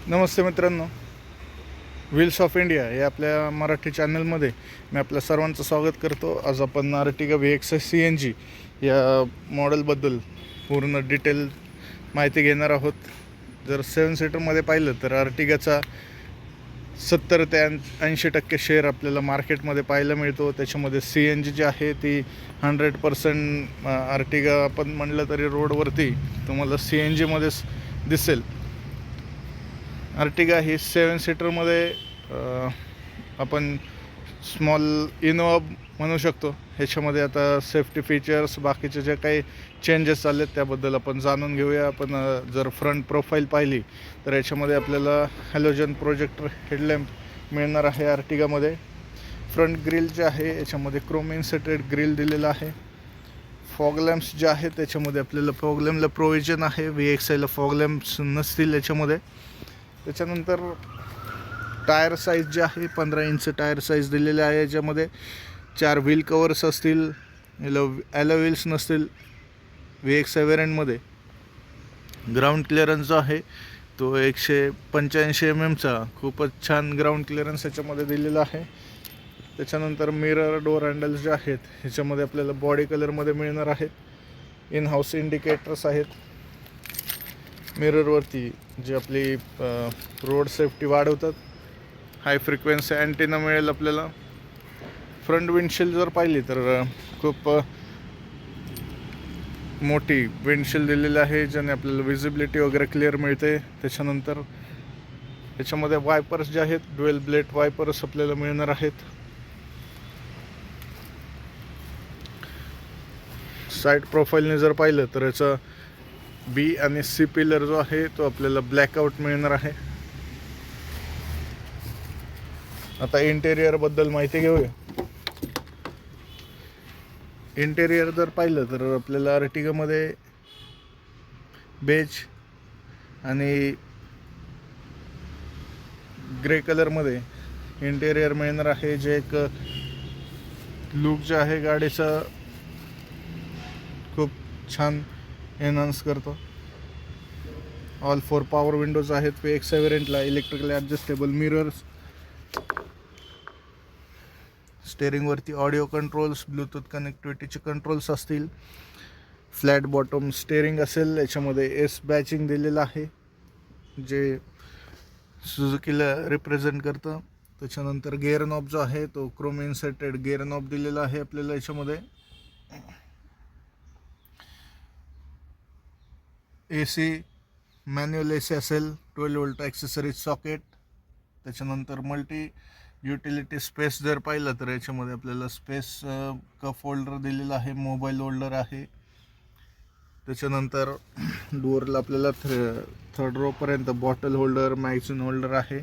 नमस्ते मित्रांनो, wheels of India या आपल्या मराठी चॅनलमध्ये मी आपल्या सर्वांचं स्वागत करतो. आज आपण आर्टिगा VXI CNG या मॉडेलबद्दल पूर्ण डिटेल माहिती घेणार आहोत. जर 7 सीटरमध्ये पाहिलं तर आर्टिगाचा 70 ते 80% शेअर आपल्याला मार्केटमध्ये पाहायला मिळतो. त्याच्यामध्ये CNG जी आहे ती 100% आर्टिगा आपण म्हणलं तरी रोडवरती तुम्हाला CNGमध्येच दिसेल. आर्टिगा ही 7 सीटरमध्ये आपण स्मॉल इनोवा म्हणू शकतो. ह्याच्यामध्ये आता सेफ्टी फीचर्स बाकीचे जे काही चेंजेस चालले आहेत त्याबद्दल आपण जाणून घेऊया. आपण जर फ्रंट प्रोफाईल पाहिली तर याच्यामध्ये आपल्याला हॅलोजन प्रोजेक्टर हेडलॅम्प मिळणार आहे. आर्टिगामध्ये फ्रंट ग्रिल जे आहे याच्यामध्ये क्रोम इन्सर्टेड ग्रिल दिलेला आहे. फॉग लॅम्प्स जे आहेत त्याच्यामध्ये आपल्याला फॉग लॅम्पला प्रोव्हिजन आहे. VXIला फॉग लॅम्प्स नसतील याच्यामध्ये. त्याच्यानंतर टायर साईज जे आहे 15 इंच टायर साईज दिलेले आहे. याच्यामध्ये 4 व्हील कवर्स असतील, ॲलो व्हील्स नसतील. VXI वेरियंटमध्ये ग्राउंड क्लिअरन्स जो आहे तो 185 mm खूपच छान ग्राउंड क्लिअरन्स याच्यामध्ये दिलेला आहे. त्याच्यानंतर मिरर डोअर हँडल्स जे आहेत ह्याच्यामध्ये आपल्याला बॉडी कलरमध्ये मिळणार आहेत. इन हाऊस इंडिकेटर्स आहेत. मिररवरती जे आपली रोड सेफ्टी वाढवतात. हाय फ्रिक्वेन्सी अँटेना मिळेल आपल्याला. फ्रंट विंडशील्ड जर पाहिली तर खूप मोठी विंडशील्ड दिलेली आहे ज्याने आपल्याला विजिबिलिटी वगैरे क्लिअर मिळते. त्याच्यानंतर याच्यामध्ये वायपर्स जे आहेत ड्युएल ब्लेड वायपर्स आपल्याला मिळणार आहेत. साईड प्रोफाईलने जर पाहिलं तर याचा B आणि C पिलर जो आहे तो आपल्याला ब्लॅकआउट मिळणार आहे. आता इंटेरियरबद्दल माहिती घेऊया. इंटेरियर जर पाहिलं तर आपल्याला आर्टिगामध्ये बेज आणि ग्रे कलरमध्ये इंटेरियर मिळणार आहे, जे एक लुक जे आहे गाडीचा खूप छान एनहान्स करतो. ऑल 4 पॉवर विंडोज आहेत VXI वेरियंटला. इलेक्ट्रिकली ॲडजस्टेबल मिरर्स, स्टेअरिंगवरती ऑडिओ कंट्रोल्स, ब्लूटूथ कनेक्टिव्हिटीचे कंट्रोल्स असतील. फ्लॅट बॉटम स्टेअरिंग असेल. याच्यामध्ये S बॅचिंग दिलेलं आहे जे सुझुकीला रिप्रेझेंट करतं. त्याच्यानंतर गिअर नॉब जो आहे तो क्रोम इन्सर्टेड गिअर नॉब दिलेला आहे आपल्याला. याच्यामध्ये AC मॅन्युअल AC असेल. 12 व्होल्ट ॲक्सेसरीज सॉकेट. त्याच्यानंतर मल्टी युटिलिटी स्पेस जर पाहिलं तर याच्यामध्ये आपल्याला स्पेस कप होल्डर दिलेला आहे. मोबाईल होल्डर आहे. त्याच्यानंतर डोअरला आपल्याला थर्ड रोपर्यंत बॉटल होल्डर, मॅगझिन होल्डर आहे.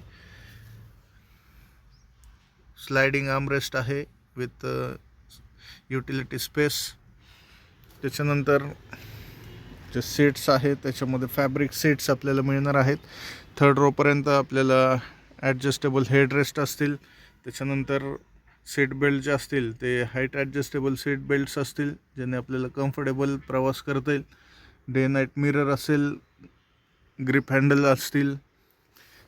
स्लायडिंग आर्मरेस्ट आहे विथ युटिलिटी स्पेस. त्याच्यानंतर जे सीट्स आहेत त्याच्यामध्ये फॅब्रिक सीट्स आपल्याला मिळणार आहेत. थर्ड रोपर्यंत आपल्याला ॲडजस्टेबल हेडरेस्ट असतील. त्याच्यानंतर सीट बेल्ट जे असतील ते हाईट ॲडजस्टेबल सीट बेल्ट्स असतील ज्याने आपल्याला कम्फर्टेबल प्रवास करता येईल. डे नाईट मिरर असेल. ग्रिप हँडल असतील.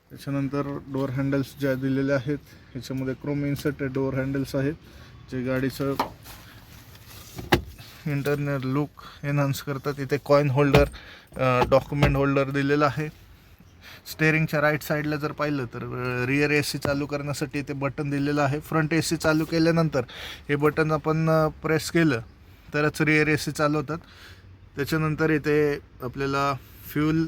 त्याच्यानंतर डोअर हँडल्स ज्या दिलेले आहेत ह्याच्यामध्ये क्रोम इन्सर्टेड डोअर हँडल्स आहेत जे गाडीचं इंटरनल लुक एनहान्स करतात. इथे कॉईन होल्डर, डॉक्युमेंट होल्डर दिलेला आहे. स्टेअरिंगच्या राईट साईडला जर पाहिलं तर रिअर AC चालू करण्यासाठी इथे बटन दिलेलं आहे. फ्रंट AC चालू केल्यानंतर हे बटन आपण प्रेस केलं तरच रिअर AC चालू होतात. त्याच्यानंतर इथे आपल्याला फ्यूल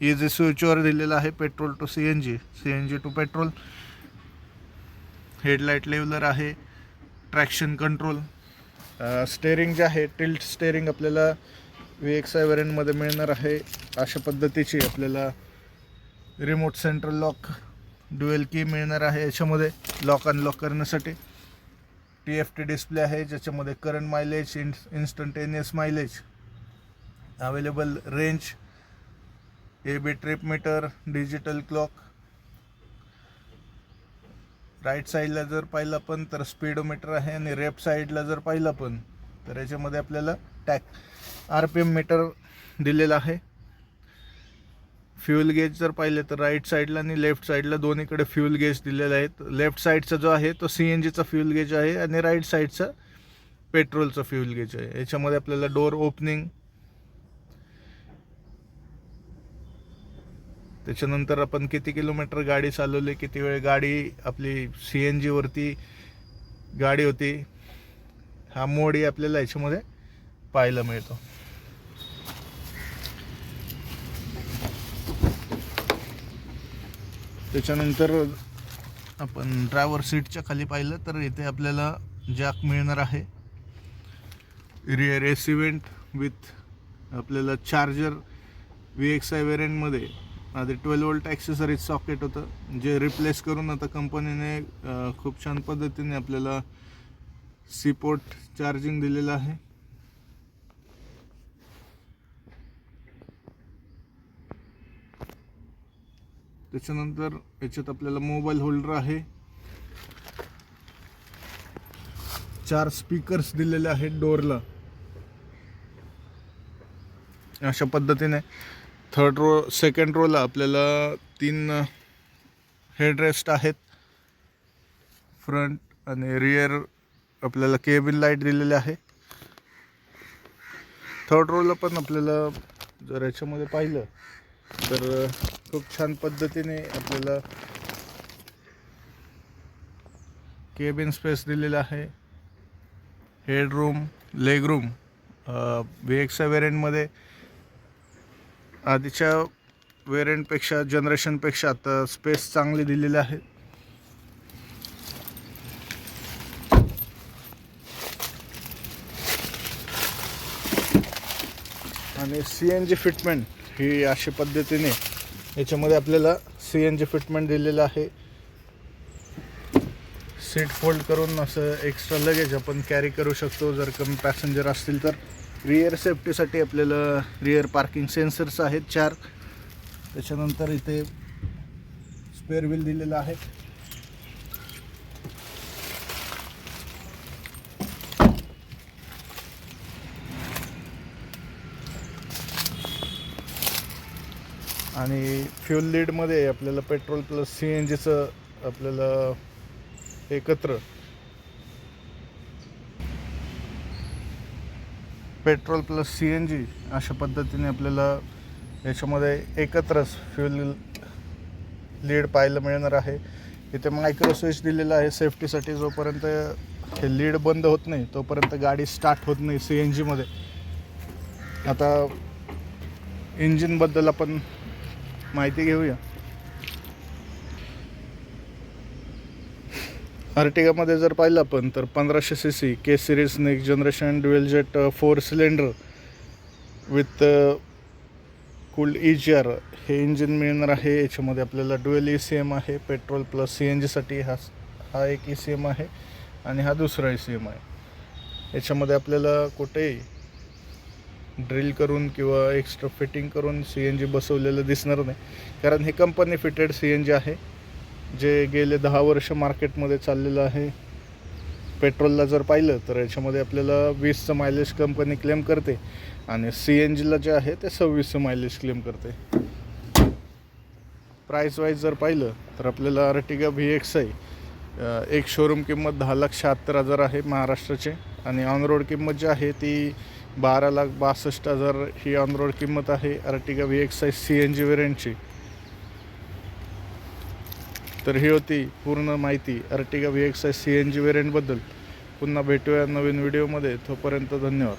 इझी स्विचवर दिलेलं आहे. Petrol to CNG, CNG to petrol. Headlight leveller आहे. Traction control. स्टेअरिंग जे आहे टिल्ट स्टेअरिंग आपल्याला VXI वेरियंटमध्ये मिळणार आहे. अशा पद्धतीची आपल्याला रिमोट सेंट्रल लॉक ड्युएल की मिळणार आहे. याच्यामध्ये लॉक अनलॉक करण्यासाठी TFT डिस्प्ले आहे ज्याच्यामध्ये current mileage, instantaneous mileage, available range, AB trip meter, digital clock. Right साईडला जर पाहिलं आपण तर स्पीडोमीटर आहे आणि लेफ्ट साईडला जर पाहिलं आपण तर याच्यामध्ये आपल्याला RPM मीटर दिलेला आहे. फ्यूल गेज जर पाहिले तर राईट साईडला आणि लेफ्ट साईडला दोन्हीकडे फ्यूल गेज दिलेले आहेत. लेफ्ट साईडचा जो आहे तो CNGचा फ्यूल गेज आहे आणि राईट साईडचा पेट्रोलचा फ्यूल गेज आहे. याच्यामध्ये आपल्याला डोर ओपनिंग, त्याच्यानंतर आपण किती किलोमीटर गाडी चालवली, किती वेळ गाडी आपली CNG वरती गाडी होती, हा मोडही आपल्याला याच्यामध्ये पाहायला मिळतो. त्याच्यानंतर आपण ड्रायव्हर सीटच्या खाली पाहिलं तर इथे आपल्याला जॅक मिळणार आहे. रिअर AC वेंट विथ आपल्याला चार्जर VXI वेरियंटमध्ये आधी 12 वोल्ट ॲक्सेसरीज सॉकेट होतं, जे रिप्लेस करून आता कंपनीने खूप छान पद्धतीने आपल्याला C पोर्ट चार्जिंग दिलेलं आहे. त्याच्यानंतर याच्यात आपल्याला मोबाईल होल्डर आहे. 4 स्पीकर्स दिलेले आहेत डोरला अशा पद्धतीने. सेकंड रोला आपल्याला 3 हेडरेस्ट आहेत. फ्रंट आणि रिअर आपल्याला केबिन लाईट दिलेले आहे. थर्ड रोला पण आपल्याला जर याच्यामध्ये पाहिलं तर खूप छान पद्धतीने आपल्याला केबिन स्पेस दिलेला आहे. हेडरूम, लेग रूम VXI वेरियंटमध्ये आधीच्या वेरियंटपेक्षा, जनरेशनपेक्षा आता स्पेस चांगली दिलेली आहे. आणि CNG फिटमेंट ही अशा पद्धतीने याच्यामध्ये आपल्याला CNG फिटमेंट दिलेलं आहे. सीट फोल्ड करून असं एक्स्ट्रा लगेज आपण कॅरी करू शकतो जर कमी पॅसेंजर असतील तर. रिअर सेफ्टीसाठी आपल्याला रिअर पार्किंग सेन्सर्स आहेत 4. त्याच्यानंतर इथे स्पेअर व्हील दिलेला आहे. आणि फ्यूल लीडमध्ये आपल्याला पेट्रोल प्लस CNGचं आपल्याला एकत्र, पेट्रोल प्लस CNG अशा पद्धतीने आपल्याला याच्यामध्ये एकत्रच फ्यूल लीड पाहायला मिळणार आहे. इथे मायक्रो स्विच दिलेला आहे सेफ्टीसाठी. जोपर्यंत हे लीड बंद होत नाही तोपर्यंत गाडी स्टार्ट होत नाही CNGमध्ये. आता इंजिनबद्दल आपण माहिती घेऊया. अर्टिगामध्ये जर पाहिलं आपण तर 1500 cc K series next generation dual jet 4 cylinder with cooled EGR हे इंजिन मिळणार आहे. याच्यामध्ये आपल्याला ड्युएल ECM आहे. पेट्रोल प्लस CNGसाठी हा एक ECM आहे आणि हा दुसरा ECM आहे. याच्यामध्ये आपल्याला कुठेही ड्रिल करून किंवा एक्स्ट्रा फिटिंग करून CNG बसवलेलं दिसणार नाही, कारण हे कंपनी फिटेड CNG आहे जे गेले 10 वर्ष मार्केटमध्ये चाललेलं आहे. पेट्रोलला जर पाहिलं तर याच्यामध्ये आपल्याला 20चं मायलेज कंपनी क्लेम करते आणि CNGला जे आहे ते 26चं मायलेज क्लेम करते. प्राईस वाईज जर पाहिलं तर आपल्याला अर्टिगा VXI एक शोरूम किंमत 10,76,000 आहे महाराष्ट्राचे आणि ऑन रोड किंमत जी आहे ती 12,62,000 ही ऑन रोड किंमत आहे अर्टिगा VXI CNG वेरियंटची. तर ही होती पूर्ण माहिती अर्टिगा VXI CNG वेरियंटबद्दल. पुन्हा भेटूया नवीन व्हिडिओमध्ये. तोपर्यंत धन्यवाद.